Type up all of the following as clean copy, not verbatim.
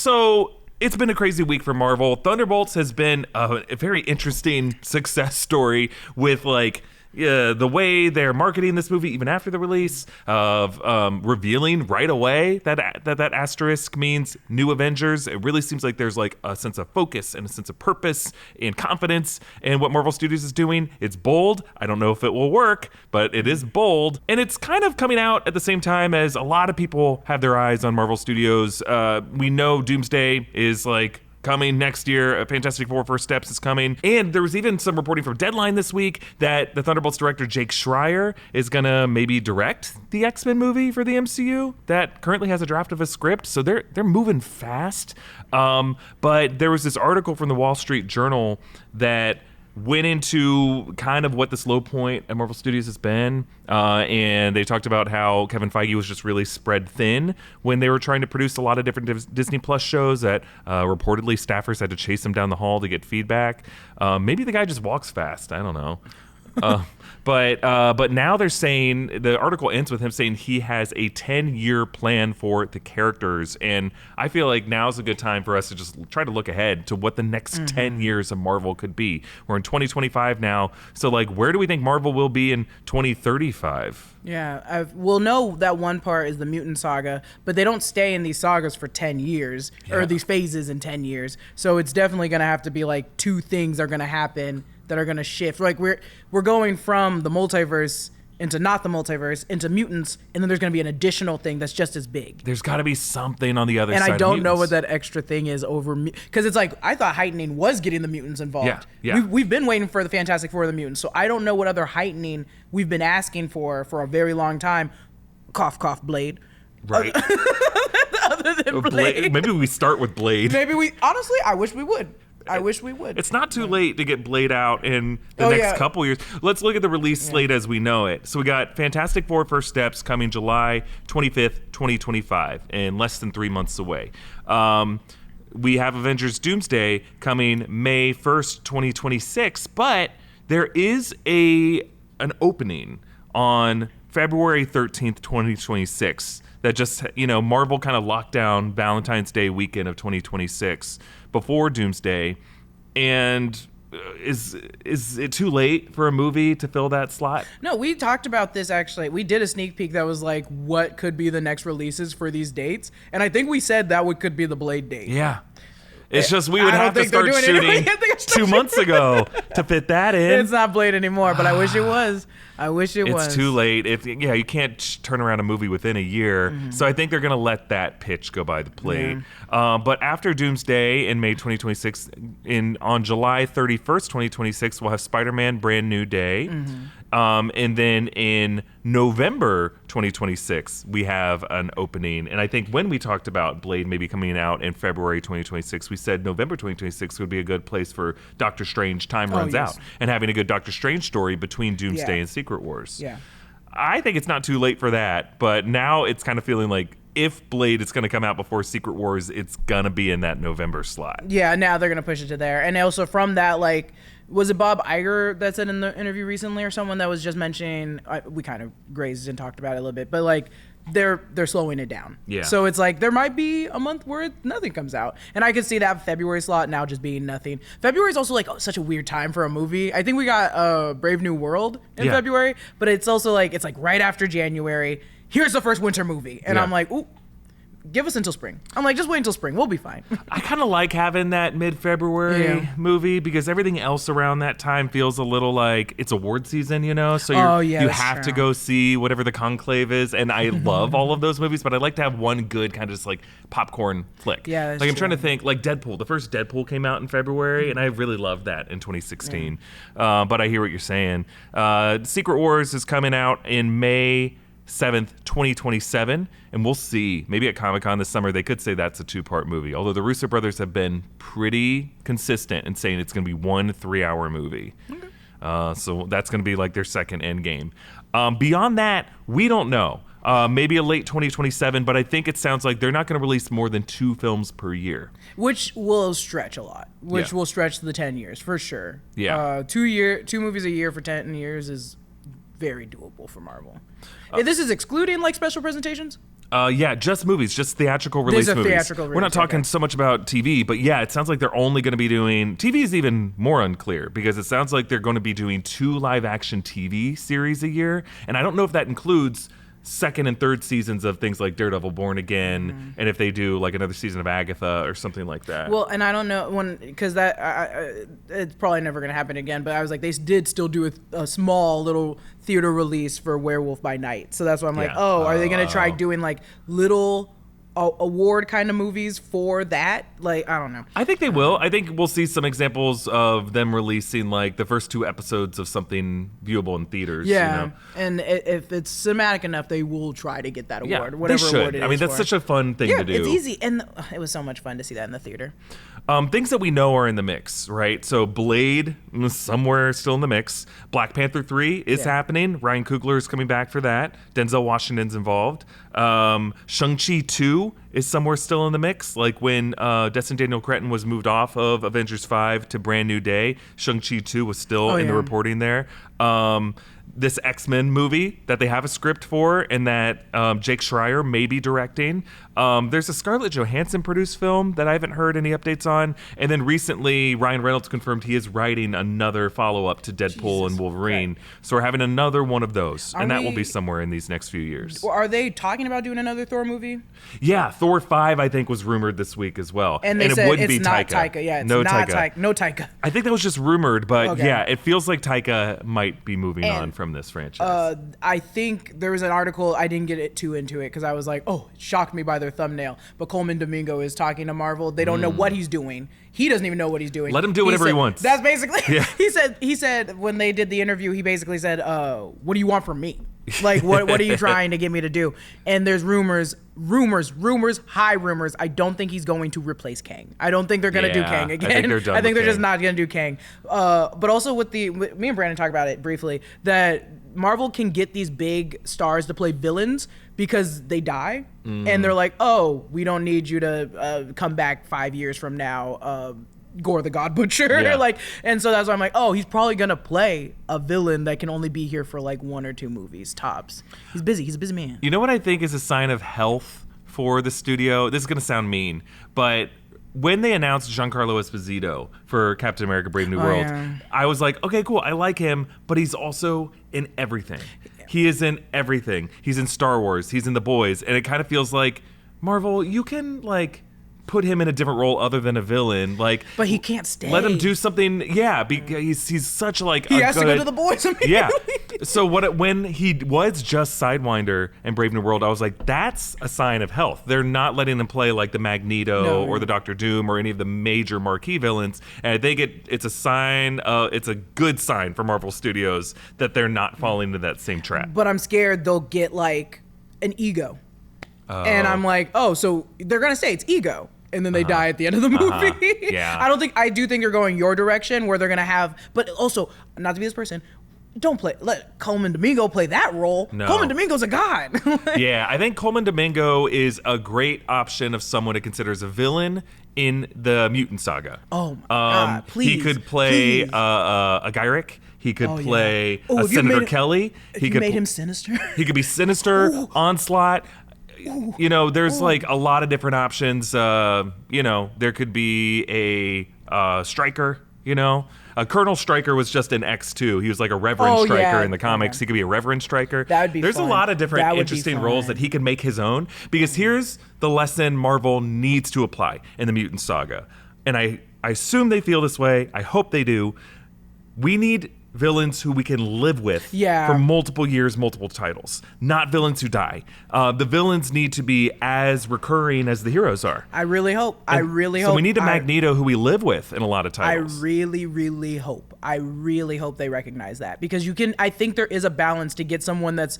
So it's been a crazy week for Marvel. Thunderbolts has been a very interesting success story with the way they're marketing this movie even after the release of revealing right away that asterisk means New Avengers. It really seems like there's like a sense of focus and a sense of purpose and confidence in what Marvel Studios is doing. It's bold. I don't know if it will work, but it is bold. And it's kind of coming out at the same time as a lot of people have their eyes on Marvel Studios. We know Doomsday is coming next year. Fantastic Four First Steps is coming. And there was even some reporting from Deadline this week that the Thunderbolts director Jake Schreier is going to maybe direct the X-Men movie for the MCU that currently has a draft of a script. So they're moving fast. But there was this article from the Wall Street Journal that went into kind of what this low point at Marvel Studios has been. And they talked about how Kevin Feige was just really spread thin when they were trying to produce a lot of different Disney Plus shows that reportedly staffers had to chase him down the hall to get feedback. Maybe the guy just walks fast. I don't know. But now they're saying, the article ends with him saying he has a 10-year plan for the characters. And I feel like now's a good time for us to just try to look ahead to what the next 10 years of Marvel could be. We're in 2025 now. So where do we think Marvel will be in 2035? Yeah, we'll know that one part is the mutant saga, but they don't stay in these sagas for 10 years, or these phases in 10 years. So it's definitely going to have to be two things are going to happen that are going to shift. We're going from the multiverse into not the multiverse, into mutants, and then there's going to be an additional thing that's just as big. There's got to be something on the other side. And I don't know what that extra thing is over, because it's I thought heightening was getting the mutants involved. Yeah. We've been waiting for the Fantastic Four of the mutants, so I don't know what other heightening we've been asking for a very long time. Cough, cough, Blade. Right. Other than Blade. Maybe we start with Blade. Honestly, I wish we would. It's not too late to get Blade out in the next couple years. Let's look at the release slate as we know it. So we got Fantastic Four First Steps coming July 25th, 2025, and less than 3 months away. We have Avengers Doomsday coming May 1st, 2026, but there is an opening on February 13th, 2026 that just, Marvel kind of locked down Valentine's Day weekend of 2026 before Doomsday. And is it too late for a movie to fill that slot? No, we talked about this actually. We did a sneak peek that was what could be the next releases for these dates. And I think we said that could be the Blade date. Yeah. It's just we would have to start shooting 2 months ago to fit that in. It's not Blade anymore, but I wish it was. It's too late. You can't turn around a movie within a year. Mm-hmm. So I think they're going to let that pitch go by the plate. Yeah. But after Doomsday in May 2026, on July 31st, 2026, we'll have Spider-Man Brand New Day. Mm-hmm. And then in November 2026, we have an opening. And I think when we talked about Blade maybe coming out in February 2026, we said November 2026 would be a good place for Doctor Strange time runs out and having a good Doctor Strange story between Doomsday and Secret Wars. Yeah. I think it's not too late for that, but now it's kind of feeling like if Blade is going to come out before Secret Wars, it's going to be in that November slot. Yeah, now they're going to push it to there. And also from that, was it Bob Iger that said in the interview recently, or someone that was just mentioning, we kind of grazed and talked about it a little bit, but they're slowing it down. Yeah. So it's there might be a month where nothing comes out. And I could see that February slot now just being nothing. February is also such a weird time for a movie. I think we got Brave New World in February, but it's also it's right after January. Here's the first winter movie. And I'm ooh, give us until spring. I'm just wait until spring. We'll be fine. I kind of like having that mid-February movie because everything else around that time feels a little like it's award season, So you have to go see whatever the conclave is. And I love all of those movies, but I like to have one good kind of just popcorn flick. Yeah, that's I'm true. trying to think, Deadpool. The first Deadpool came out in February, and I really loved that in 2016. Yeah. But I hear what you're saying. Secret Wars is coming out in May 7th, 2027, and we'll see. Maybe at Comic-Con this summer, they could say that's a 2-part movie, although the Russo brothers have been pretty consistent in saying it's going to be 1 3-hour movie. Okay. So that's going to be their second end game. Beyond that, we don't know. Maybe a late 2027, but I think it sounds like they're not going to release more than 2 films per year. Which will stretch a lot. Which will stretch the 10 years, for sure. Yeah. 2 movies a year for 10 years is very doable for Marvel. This is excluding special presentations? Yeah, just movies, just theatrical release There's a movies. theatrical We're not release, talking okay. so much about TV, but yeah, it sounds like they're only going to be doing... TV is even more unclear because it sounds like they're going to be doing 2 live-action TV series a year, and I don't know if that includes second and third seasons of things like Daredevil Born Again, and if they do like another season of Agatha or something like that. Well, and I don't know because it's probably never going to happen again. But I was like, they did still do a small little theater release for Werewolf by Night, so that's why I'm like, Yeah. oh, are they going to try doing like little award kind of movies for that? Like, I don't know. I think they will. I think we'll see some examples of them releasing like the first 2 episodes of something viewable in theaters. Yeah, You know? and if it's cinematic enough, they will try to get that award, Yeah, whatever they should. award it is. I mean, that's for. such a fun thing Yeah, to do. it's easy, and it was so much fun to see that in the theater. Things that we know are in the mix, right? So Blade, somewhere still in the mix. Black Panther 3 is happening. Ryan Coogler is coming back for that. Denzel Washington's involved. Shang-Chi 2 is somewhere still in the mix. Like when Destin Daniel Cretton was moved off of Avengers 5 to Brand New Day, Shang-Chi 2 was still in the reporting there. This X-Men movie that they have a script for and that Jake Schreier may be directing. There's a Scarlett Johansson produced film that I haven't heard any updates on. And then recently, Ryan Reynolds confirmed he is writing another follow-up to Deadpool and Wolverine. Okay. So we're having another one of those. And that will be somewhere in these next few years. Are they talking about doing another Thor movie? Yeah, Thor 5, I think, was rumored this week as well. And they said it wouldn't it's be not Taika. Taika. Yeah, it's no not Taika. No Taika. I think that was just rumored, but Okay. yeah, it feels like Taika might be moving on from this franchise. I think there was an article, I didn't get too into it because I was like, oh, it shocked me by their thumbnail. But Coleman Domingo is talking to Marvel. They don't know what he's doing. He doesn't even know what he's doing. Let him do whatever he wants. That's basically, he said when they did the interview, he basically said, what do you want from me? Like, what are you trying to get me to do? And there's rumors, high rumors. I don't think he's going to replace Kang. I don't think they're going to do Kang again. I think they're done I think with they're just Kang. not going to do Kang. But also me and Brandon talked about it briefly, that Marvel can get these big stars to play villains because they die. And they're like, oh, we don't need you to come back 5 years from now. Gore the God Butcher. Yeah. And so that's why I'm like, oh, he's probably gonna play a villain that can only be here for like 1 or 2 movies tops. He's busy. He's a busy man. You know what I think is a sign of health for the studio? This is going to sound mean, but when they announced Giancarlo Esposito for Captain America Brave New World, I was like, okay, cool, I like him, but he's also in everything. He is in everything. He's in Star Wars. He's in The Boys. And it kind of feels like, Marvel, you can, like, put him in a different role other than a villain. Like, but he can't stay. Let him do something. Yeah, because he's such like he has to go to The Boys immediately. Yeah. So when he was just Sidewinder and Brave New World, I was like, that's a sign of health. They're not letting him play like the Magneto or the Doctor Doom or any of the major marquee villains. And I think it's a sign. It's a good sign for Marvel Studios that they're not falling into that same trap. But I'm scared they'll get like an Ego. And I'm like, oh, so they're gonna say it's Ego. And then they die at the end of the movie. Yeah. I do think they're going your direction where they're going to have, but also, not to be this person, let Coleman Domingo play that role. No. Coleman Domingo's a god. Yeah, I think Coleman Domingo is a great option of someone to consider as a villain in the Mutant Saga. Oh my God, please. He could play a Gyrick. He could play if you Senator made Kelly. He made him Sinister. He could be Sinister, Onslaught. You know, there's like a lot of different options. You know, there could be a Stryker, you know. Colonel Stryker was just an X2. He was like a Reverend Stryker in the comics. He could be a Reverend Stryker. That would be There's fun. a lot of different interesting roles that he can make his own. Because here's the lesson Marvel needs to apply in the Mutant Saga. And I assume they feel this way. I hope they do. We need villains who we can live with for multiple years, multiple titles. Not villains who die. The villains need to be as recurring as the heroes are. I really hope. So we need a Magneto who we live with in a lot of titles. I really hope they recognize that. Because I think there is a balance to get someone that's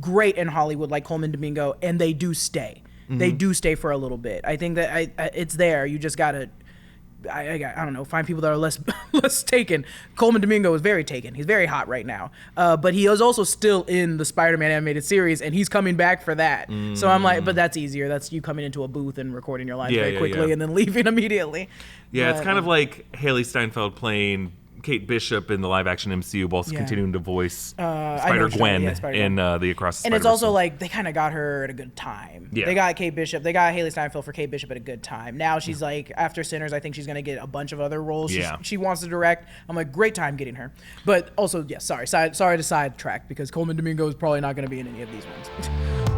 great in Hollywood like Coleman Domingo, and they do stay. They do stay for a little bit. I think that it's there. You just gotta, I don't know, find people that are less taken. Coleman Domingo is very taken. He's very hot right now. But he is also still in the Spider-Man animated series, and he's coming back for that. So I'm like, but that's easier. That's you coming into a booth and recording your lines very quickly and then leaving immediately. Yeah, it's kind of like Haley Steinfeld playing Kate Bishop in the live-action MCU whilst continuing to voice I know Spider-Gwen Spider-Gwen. in the Across the And it's Spider-Verse also film. like they kind of got her at a good time. Yeah. They got Kate Bishop. They got Haley Steinfeld for Kate Bishop at a good time. Now she's like, after Sinners, I think she's going to get a bunch of other roles. She wants to direct. I'm like, great time getting her. But also, sorry to sidetrack because Coleman Domingo is probably not going to be in any of these ones.